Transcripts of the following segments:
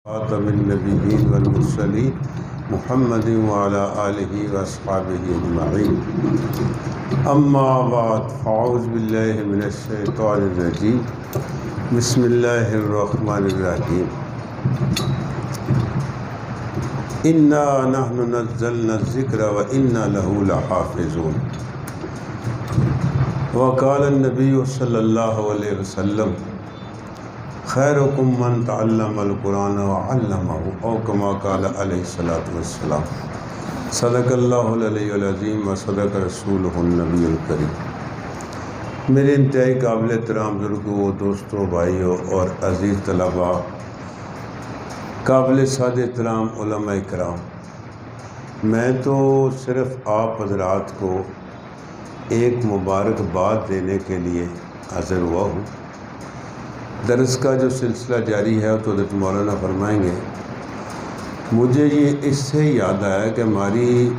خاتم النبیین والمرسلین محمد وعلی آلہ واصحابہ اجمعین، اما بعد، فاعوذ باللہ من الشیطان الرجیم، بسم اللہ الرحمن الرحیم۔ انا نحن نزلنا الذکر وانا لہ لحافظون۔ وقال النبی صلی اللہ علیہ وسلم خیرکم من تعلم القرآن وعلمہ، او کما قال علیہ الصلاۃ والسلام۔ صدق اللہ العلی العظیم و صدق رسولہ النبی الکریم۔ میرے انتہائی قابل احترام بزرگوں، دوستوں، بھائیوں اور عزیز طلباء، قابل سعادت احترام علماء کرام، میں تو صرف آپ حضرات کو ایک مبارکباد دینے کے لیے حاضر ہوا ہوں۔ درس کا جو سلسلہ جاری ہے تو حضرت مولانا فرمائیں گے۔ مجھے یہ اس سے یاد آیا کہ ہماری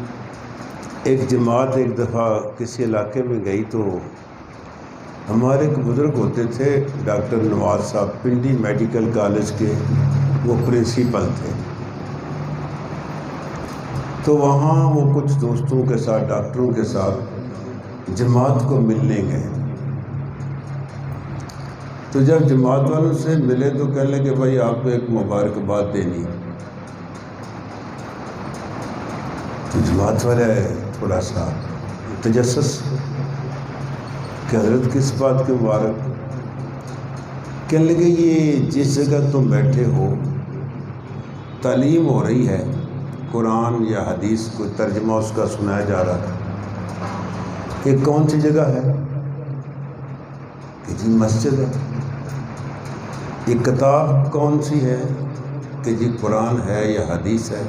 ایک جماعت ایک دفعہ کسی علاقے میں گئی تو ہمارے ایک بزرگ ہوتے تھے، ڈاکٹر نواز صاحب، پنڈی میڈیکل کالج کے وہ پرنسپل تھے۔ تو وہاں وہ کچھ دوستوں کے ساتھ، ڈاکٹروں کے ساتھ جماعت کو ملنے گئے۔ تو جب جماعت والوں سے ملے تو کہنے لگے کہ بھائی آپ کو ایک مبارکباد دینی۔ تو جماعت والے تھوڑا سا تجسس کہ حضرت کس بات کے مبارک؟ کہنے لگے یہ جس جگہ تم بیٹھے ہو تعلیم ہو رہی ہے، قرآن یا حدیث کو ترجمہ اس کا سنایا جا رہا تھا، یہ کون سی جگہ ہے؟ کہ جی مسجد ہے۔ یہ کتاب کون سی ہے؟ کہ جی قرآن ہے یا حدیث ہے۔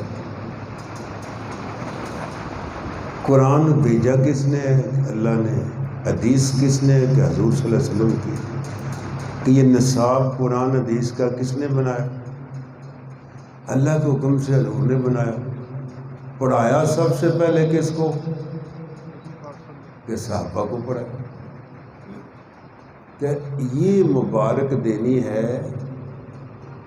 قرآن بھیجا کس نے؟ اللہ نے۔ حدیث کس نے؟ کہ حضور صلی اللہ علیہ وسلم کی۔ کہ یہ نصاب قرآن حدیث کا کس نے بنایا؟ اللہ کے حکم سے حضور نے بنایا۔ پڑھایا سب سے پہلے کس کو؟ کہ صحابہ کو پڑھایا۔ کہ یہ مبارک دینی ہے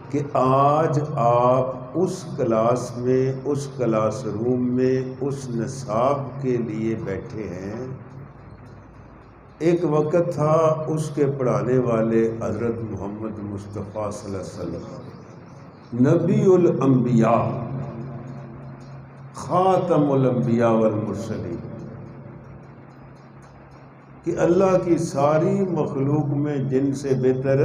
کہ آج آپ اس کلاس میں، اس کلاس روم میں، اس نصاب کے لیے بیٹھے ہیں۔ ایک وقت تھا اس کے پڑھانے والے حضرت محمد مصطفیٰ صلی اللہ علیہ وسلم، نبی الانبیاء، خاتم الانبیاء والمرسلین، کہ اللہ کی ساری مخلوق میں جن سے بہتر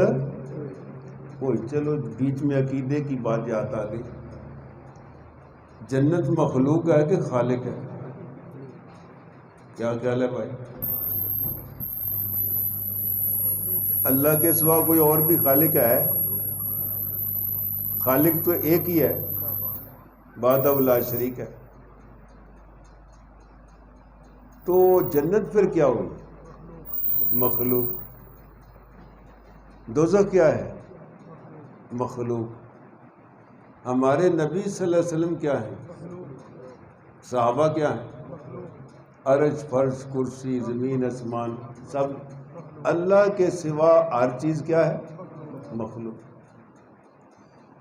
کوئی۔ چلو بیچ میں عقیدے کی بات یاد آ گئی۔ جنت مخلوق ہے کہ خالق ہے؟ کیا خیال ہے بھائی؟ اللہ کے سوا کوئی اور بھی خالق ہے؟ خالق تو ایک ہی ہے، وحدہ لا شریک ہے۔ تو جنت پھر کیا ہوئی؟ مخلوق۔ دوزخ کیا ہے؟ مخلوق۔ ہمارے نبی صلی اللہ علیہ وسلم کیا ہیں؟ صحابہ کیا ہیں؟ عرش، فرش، کرسی، زمین، آسمان، سب اللہ کے سوا ہر چیز کیا ہے؟ مخلوق۔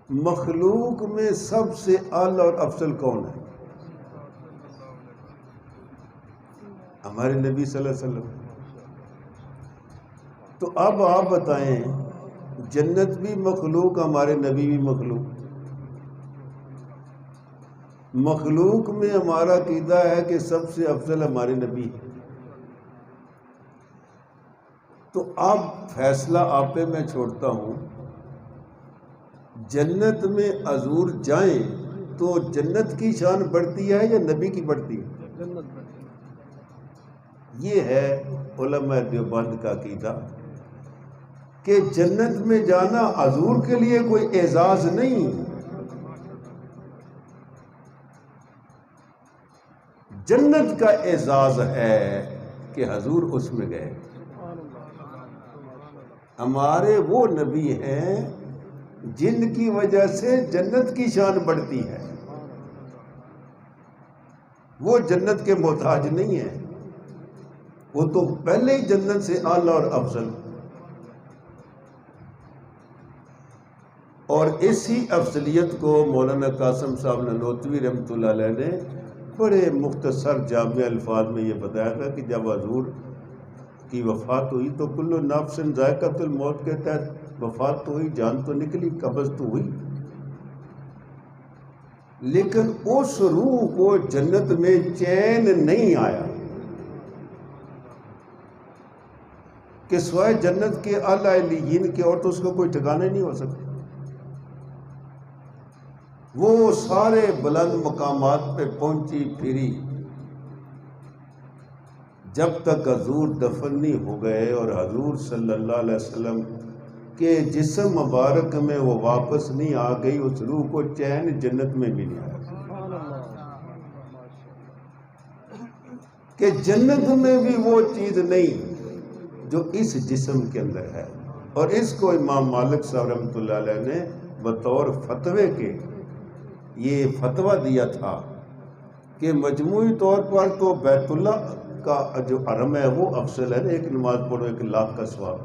مخلوق میں سب سے اعلی اور افضل کون ہے؟ ہمارے نبی صلی اللہ علیہ وسلم۔ تو اب آپ بتائیں، جنت بھی مخلوق، ہمارے نبی بھی مخلوق۔ مخلوق میں ہمارا عقیدہ ہے کہ سب سے افضل ہمارے نبی ہے۔ تو اب فیصلہ آپ پہ میں چھوڑتا ہوں، جنت میں حضور جائیں تو جنت کی شان بڑھتی ہے یا نبی کی بڑھتی ہے؟ یہ ہے علماء دیوبند کا عقیدہ کہ جنت میں جانا حضور کے لیے کوئی اعزاز نہیں، جنت کا اعزاز ہے کہ حضور اس میں گئے۔ ہمارے وہ نبی ہیں جن کی وجہ سے جنت کی شان بڑھتی ہے، وہ جنت کے محتاج نہیں ہیں، وہ تو پہلے ہی جنت سے اعلیٰ اور افضل۔ اور اسی افضلیت کو مولانا قاسم صاحب نانوتوی رحمۃ اللہ علیہ نے بڑے مختصر جامع الفاظ میں یہ بتایا تھا کہ جب حضور کی وفات ہوئی تو کل نفس ذائقۃ الموت کے تحت وفات تو ہوئی، جان تو نکلی، قبض تو ہوئی، لیکن اس روح کو جنت میں چین نہیں آیا کہ سوائے جنت کے اعلیٰ علیین کے اور تو اس کو کوئی ٹھکانے نہیں ہو سکتا۔ وہ سارے بلند مقامات پہ پہنچی پھری جب تک حضور دفن نہیں ہو گئے اور حضور صلی اللہ علیہ وسلم کے جسم مبارک میں وہ واپس نہیں آ گئی، اس روح کو چین جنت میں بھی نہیں آیا کہ جنت میں بھی وہ چیز نہیں جو اس جسم کے اندر ہے۔ اور اس کو امام مالک صاحب رحمۃ اللہ علیہ نے بطور فتوے کے یہ فتویٰ دیا تھا کہ مجموعی طور پر تو بیت اللہ کا جو حرم ہے وہ افضل ہے، ایک نماز پڑھو 1,00,000 کا ثواب۔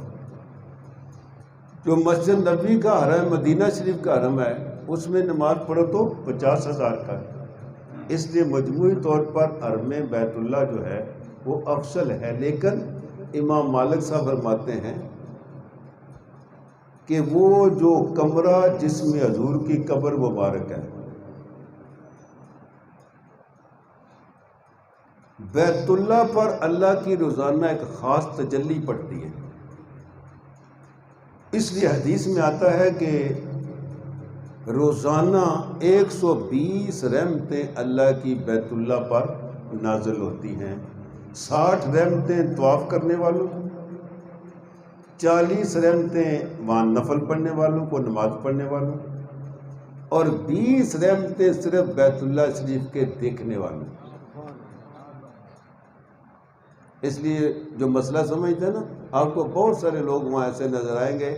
جو مسجد نبوی کا حرم، مدینہ شریف کا حرم ہے، اس میں نماز پڑھو تو 50,000 کا ہے۔ اس لیے مجموعی طور پر حرم بیت اللہ جو ہے وہ افضل ہے، لیکن امام مالک صاحب فرماتے ہیں کہ وہ جو کمرہ جس میں حضور کی قبر مبارک ہے، بیت اللہ پر اللہ کی روزانہ ایک خاص تجلی پڑتی ہے۔ اس لیے حدیث میں آتا ہے کہ روزانہ 120 رحمتیں اللہ کی بیت اللہ پر نازل ہوتی ہیں، 60 رحمتیں طواف کرنے والوں، 40 رحمتیں وہاں نفل پڑھنے والوں کو، نماز پڑھنے والوں، اور 20 رحمتیں صرف بیت اللہ شریف کے دیکھنے والوں۔ اس لیے جو مسئلہ سمجھتے ہیں نا، آپ کو بہت سارے لوگ وہاں ایسے نظر آئیں گے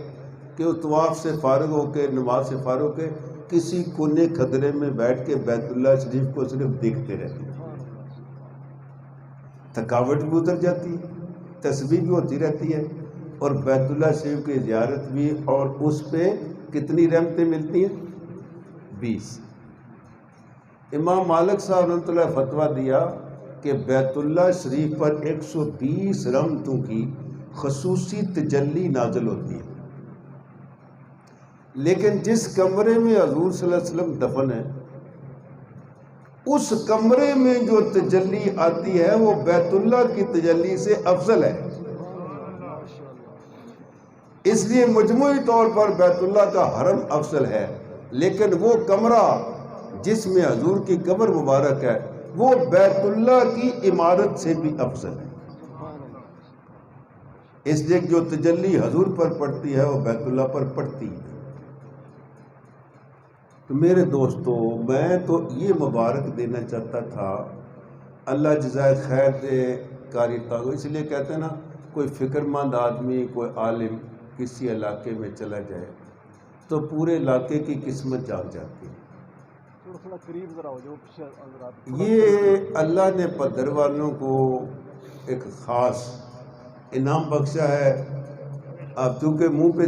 کہ وہ طواف سے فارغ ہو کے، نماز سے فارغ ہو کے کسی کونے خدرے میں بیٹھ کے بیت اللہ شریف کو صرف دیکھتے رہتے ہیں۔ تھکاوٹ بھی اتر جاتی ہے، تسبیح بھی ہوتی رہتی ہے، اور بیت اللہ شریف کی زیارت بھی، اور اس پہ کتنی رحمتیں ملتی ہیں؟ 20۔ امام مالک صاحب رحمۃ اللہ فتویٰ دیا کہ بیت اللہ شریف پر 120 رحمتوں کی خصوصی تجلی نازل ہوتی ہے، لیکن جس کمرے میں حضور صلی اللہ علیہ وسلم دفن ہے، اس کمرے میں جو تجلی آتی ہے وہ بیت اللہ کی تجلی سے افضل ہے۔ اس لیے مجموعی طور پر بیت اللہ کا حرم افضل ہے، لیکن وہ کمرہ جس میں حضور کی قبر مبارک ہے وہ بیت اللہ کی عمارت سے بھی افضل ہے۔ اس لیے جو تجلی حضور پر پڑتی ہے وہ بیت اللہ پر پڑتی ہے۔ تو میرے دوستو، میں تو یہ مبارک دینا چاہتا تھا، اللہ جزائے خیر دے قاری تاغو۔ اس لیے کہتے ہیں نا، کوئی فکر مند آدمی، کوئی عالم کسی علاقے میں چلا جائے تو پورے علاقے کی قسمت جاگ جاتی ہے۔ یہ اللہ نے پدر والوں کو ایک خاص انعام بخشا ہے۔ اب چونکہ منہ پہ